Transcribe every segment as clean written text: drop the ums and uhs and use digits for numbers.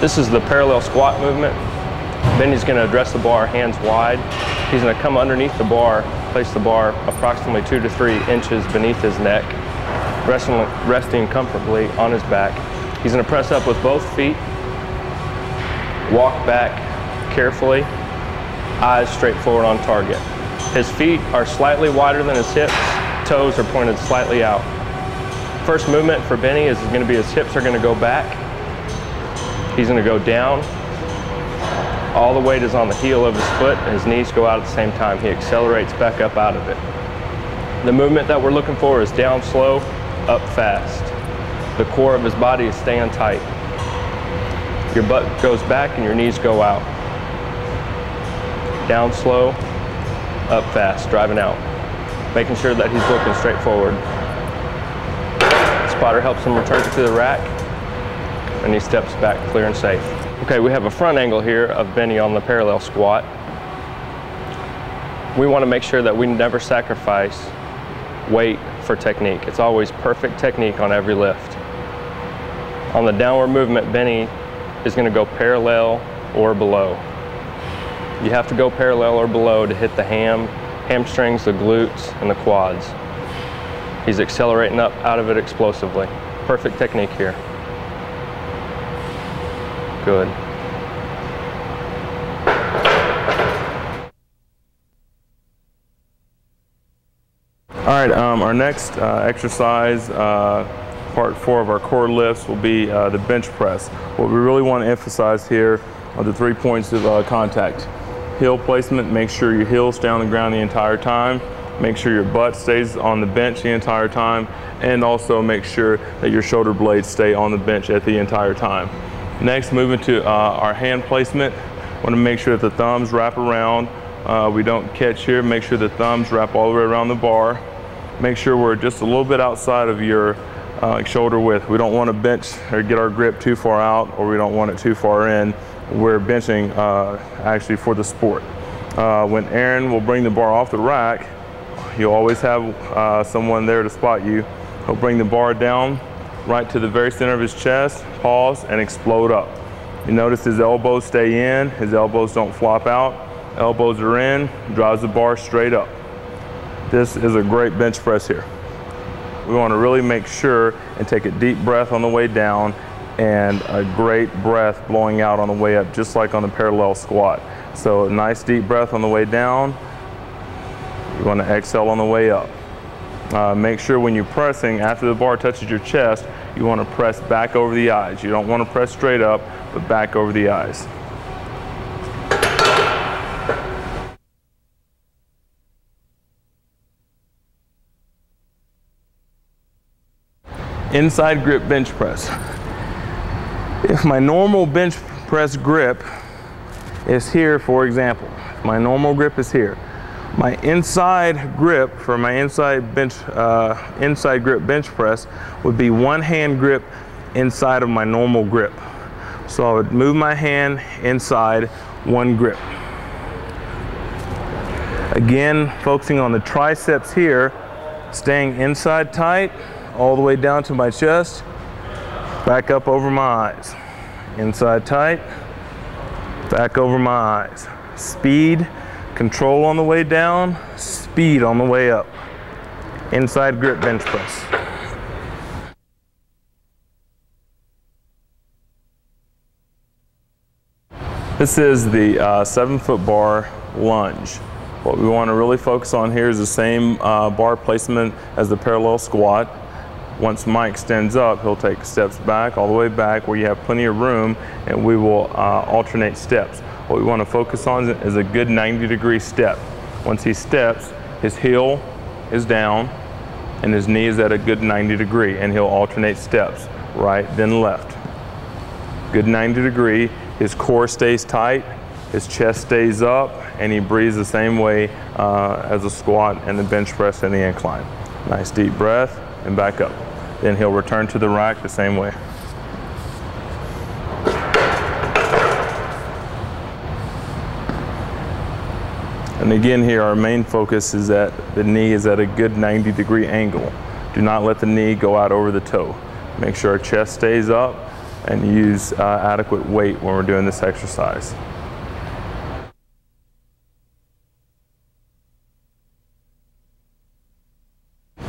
This is the parallel squat movement. Benny's going to address the bar hands wide. He's going to come underneath the bar, place the bar approximately 2 to 3 inches beneath his neck, resting comfortably on his back. He's going to press up with both feet, walk back carefully, eyes straight forward on target. His feet are slightly wider than his hips, toes are pointed slightly out. First movement for Benny is going to be his hips are going to go back. He's going to go down. All the weight is on the heel of his foot, and his knees go out at the same time. He accelerates back up out of it. The movement that we're looking for is down slow, up fast. The core of his body is staying tight. Your butt goes back and your knees go out. Down slow, up fast, driving out. Making sure that he's looking straight forward. Spotter helps him return to the rack, and he steps back clear and safe. Okay, we have a front angle here of Benny on the parallel squat. We want to make sure that we never sacrifice weight for technique. It's always perfect technique on every lift. On the downward movement, Benny is going to go parallel or below. You have to go parallel or below to hit the hamstrings, the glutes, and the quads. He's accelerating up out of it explosively. Perfect technique here. Good. All right, our next exercise, part 4 of our core lifts, will be the bench press. What we really want to emphasize here are the 3 points of contact. Heel placement, make sure your heels stay on the ground the entire time. Make sure your butt stays on the bench the entire time, and also make sure that your shoulder blades stay on the bench at the entire time. Next, moving to our hand placement. Want to make sure that the thumbs wrap around. We don't catch here. Make sure the thumbs wrap all the way around the bar. Make sure we're just a little bit outside of your shoulder width. We don't want to bench or get our grip too far out, or we don't want it too far in. We're benching actually for the sport. When Aaron will bring the bar off the rack, you'll always have someone there to spot you. He'll bring the bar down right to the very center of his chest, pause, and explode up. You notice his elbows stay in, his elbows don't flop out. Elbows are in, drives the bar straight up. This is a great bench press here. We want to really make sure and take a deep breath on the way down and a great breath blowing out on the way up, just like on the parallel squat. So a nice deep breath on the way down. You want to exhale on the way up. Make sure when you're pressing, after the bar touches your chest, you want to press back over the eyes. You don't want to press straight up, but back over the eyes. Inside grip bench press. If my normal bench press grip is here, for example, my normal grip is here. My inside grip for my inside grip bench press would be one hand grip inside of my normal grip. So I would move my hand inside one grip. Again, focusing on the triceps here, staying inside tight, all the way down to my chest, back up over my eyes. Inside tight, back over my eyes. Speed, control on the way down, speed on the way up. Inside grip bench press. This is the 7-foot bar lunge. What we want to really focus on here is the same bar placement as the parallel squat. Once Mike stands up, he'll take steps back, all the way back where you have plenty of room, and we will alternate steps. What we want to focus on is a good 90-degree step. Once he steps, his heel is down and his knee is at a good 90-degree, and he'll alternate steps, right then left. Good 90-degree, his core stays tight, his chest stays up, and he breathes the same way as a squat and the bench press and the incline. Nice deep breath and back up. Then he'll return to the rack the same way. And again here, our main focus is that the knee is at a good 90-degree angle. Do not let the knee go out over the toe. Make sure our chest stays up and use adequate weight when we're doing this exercise.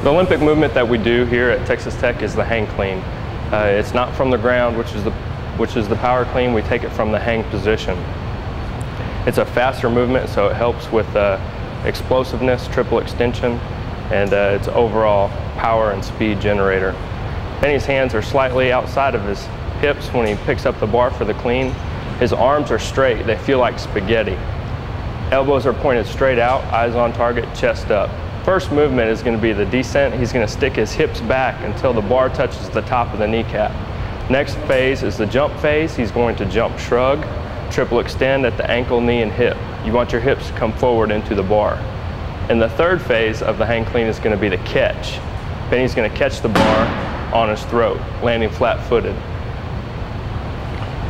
The Olympic movement that we do here at Texas Tech is the hang clean. It's not from the ground, which is the power clean. We take it from the hang position. It's a faster movement, so it helps with explosiveness, triple extension, and its overall power and speed generator. Benny's hands are slightly outside of his hips when he picks up the bar for the clean. His arms are straight. They feel like spaghetti. Elbows are pointed straight out, eyes on target, chest up. First movement is going to be the descent. He's going to stick his hips back until the bar touches the top of the kneecap. Next phase is the jump phase. He's going to jump shrug, triple extend at the ankle, knee, and hip. You want your hips to come forward into the bar. And the third phase of the hang clean is going to be the catch. Benny's going to catch the bar on his throat, landing flat-footed.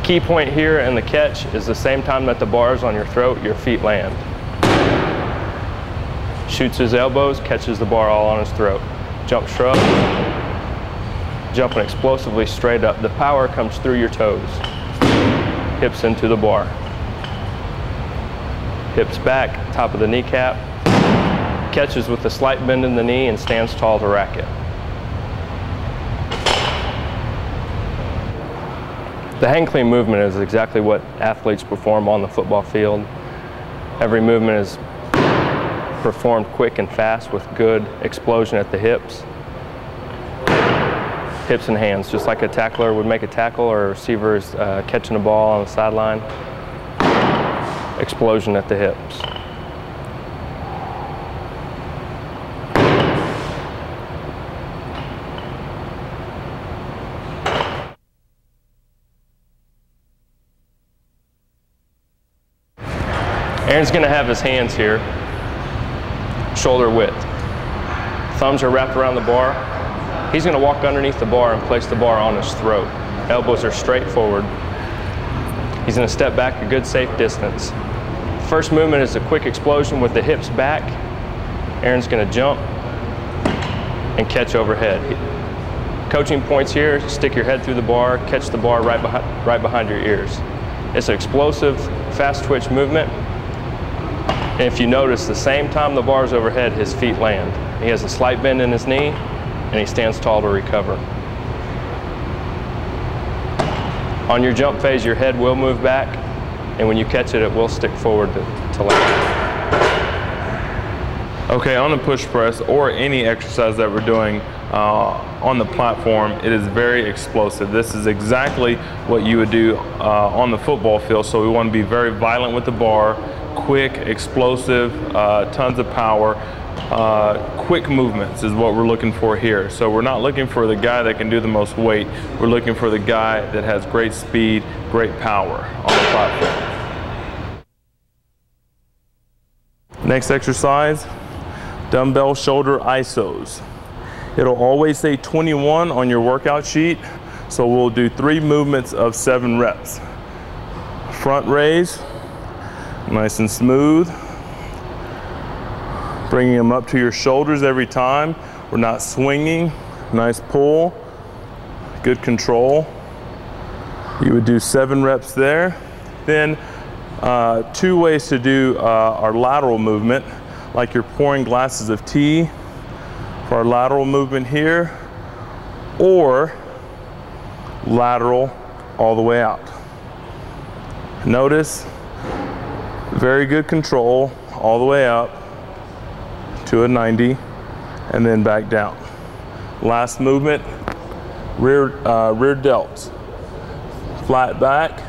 Key point here in the catch is the same time that the bar is on your throat, your feet land. Shoots his elbows, catches the bar all on his throat. Jump shrug, jumping explosively straight up. The power comes through your toes. Hips into the bar. Hips back, top of the kneecap. Catches with a slight bend in the knee and stands tall to rack it. The hang clean movement is exactly what athletes perform on the football field. Every movement is performed quick and fast with good explosion at the hips. Hips and hands, just like a tackler would make a tackle or a receiver is catching a ball on the sideline. Explosion at the hips. Aaron's going to have his hands here, shoulder width. Thumbs are wrapped around the bar. He's going to walk underneath the bar and place the bar on his throat. Elbows are straight forward. He's going to step back a good safe distance. First movement is a quick explosion with the hips back. Aaron's going to jump and catch overhead. Coaching points here: stick your head through the bar, catch the bar right behind your ears. It's an explosive, fast twitch movement. And if you notice, the same time the bar's overhead, his feet land. He has a slight bend in his knee, and he stands tall to recover. On your jump phase, your head will move back, and when you catch it, it will stick forward to land. Okay, on the push press or any exercise that we're doing on the platform, it is very explosive. This is exactly what you would do on the football field, so we want to be very violent with the bar, quick, explosive, tons of power. Quick movements is what we're looking for here. So we're not looking for the guy that can do the most weight. We're looking for the guy that has great speed, great power on the platform. Next exercise, dumbbell shoulder isos. It'll always say 21 on your workout sheet, so we'll do 3 movements of 7 reps. Front raise, nice and smooth. Bringing them up to your shoulders every time. We're not swinging. Nice pull, good control. You would do 7 reps there. Then 2 ways to do our lateral movement, like you're pouring glasses of tea for our lateral movement here, or lateral all the way out. Notice, very good control all the way up to a 90 and then back down. Last movement, rear delts. Flat back,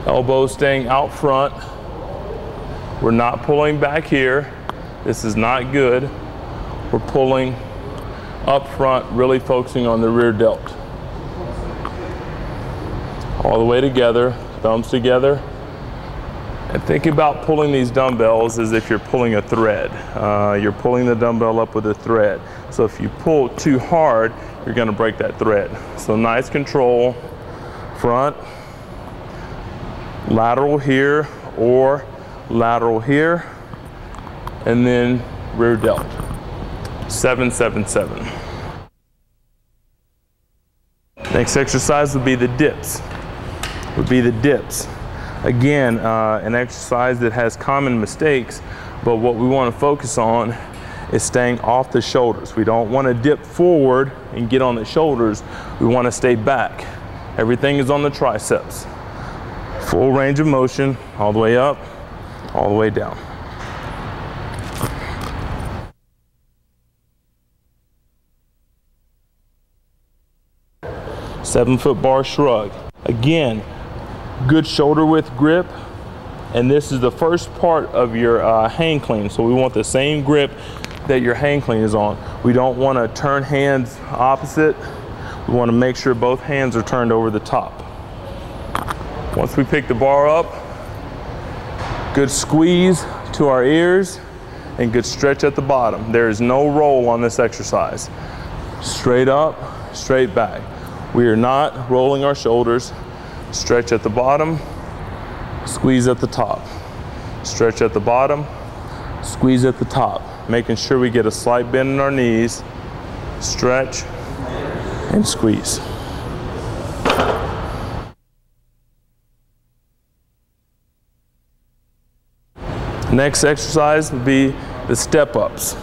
elbows staying out front. We're not pulling back here. This is not good. We're pulling up front, really focusing on the rear delt. All the way together, thumbs together. And think about pulling these dumbbells as if you're pulling a thread. You're pulling the dumbbell up with a thread. So if you pull too hard, you're gonna break that thread. So nice control, front, lateral here or lateral here, and then rear delt. 7, 7, 7. Next exercise would be the dips. Again, an exercise that has common mistakes, but what we want to focus on is staying off the shoulders. We don't want to dip forward and get on the shoulders. We want to stay back. Everything is on the triceps. Full range of motion, all the way up, all the way down. Seven-foot bar shrug. Again, good shoulder width grip, and this is the first part of your hang clean, so we want the same grip that your hang clean is on. We don't want to turn hands opposite. We want to make sure both hands are turned over the top. Once we pick the bar up, good squeeze to our ears and good stretch at the bottom. There is no roll on this exercise. Straight up, straight back. We are not rolling our shoulders. Stretch at the bottom, squeeze at the top. Stretch at the bottom, squeeze at the top. Making sure we get a slight bend in our knees, stretch, and squeeze. Next exercise would be the step-ups.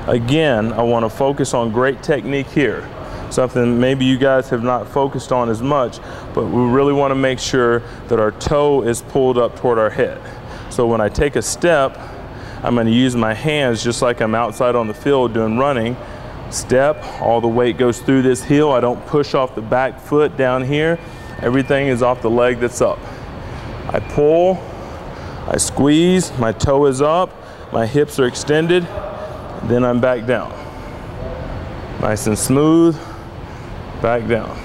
Again, I want to focus on great technique here. Something maybe you guys have not focused on as much, but we really want to make sure that our toe is pulled up toward our head. So when I take a step, I'm going to use my hands just like I'm outside on the field doing running. Step, all the weight goes through this heel. I don't push off the back foot down here. Everything is off the leg that's up. I pull, I squeeze, my toe is up, my hips are extended, then I'm back down. Nice and smooth, back down.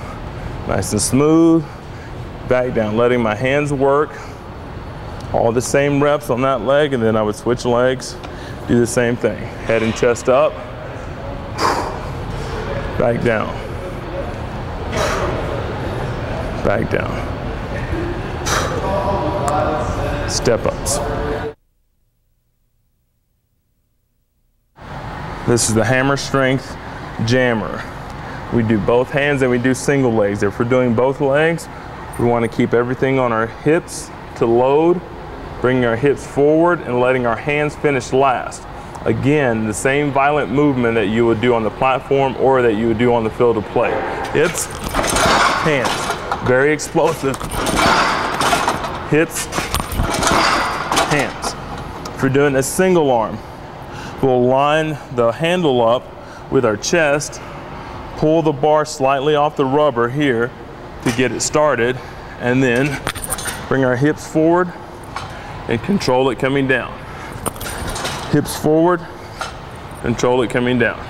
Nice and smooth, back down. Letting my hands work. All the same reps on that leg, and then I would switch legs, do the same thing. Head and chest up, back down, back down. Step ups. This is the hammer strength jammer. We do both hands and we do single legs. If we're doing both legs, we want to keep everything on our hips to load, bringing our hips forward and letting our hands finish last. Again, the same violent movement that you would do on the platform or that you would do on the field of play. Hips, hands, very explosive. Hips, hands. If we're doing a single arm, we'll line the handle up with our chest, pull the bar slightly off the rubber here to get it started, and then bring our hips forward and control it coming down. Hips forward, control it coming down.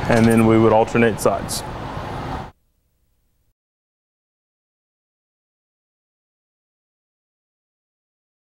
And then we would alternate sides.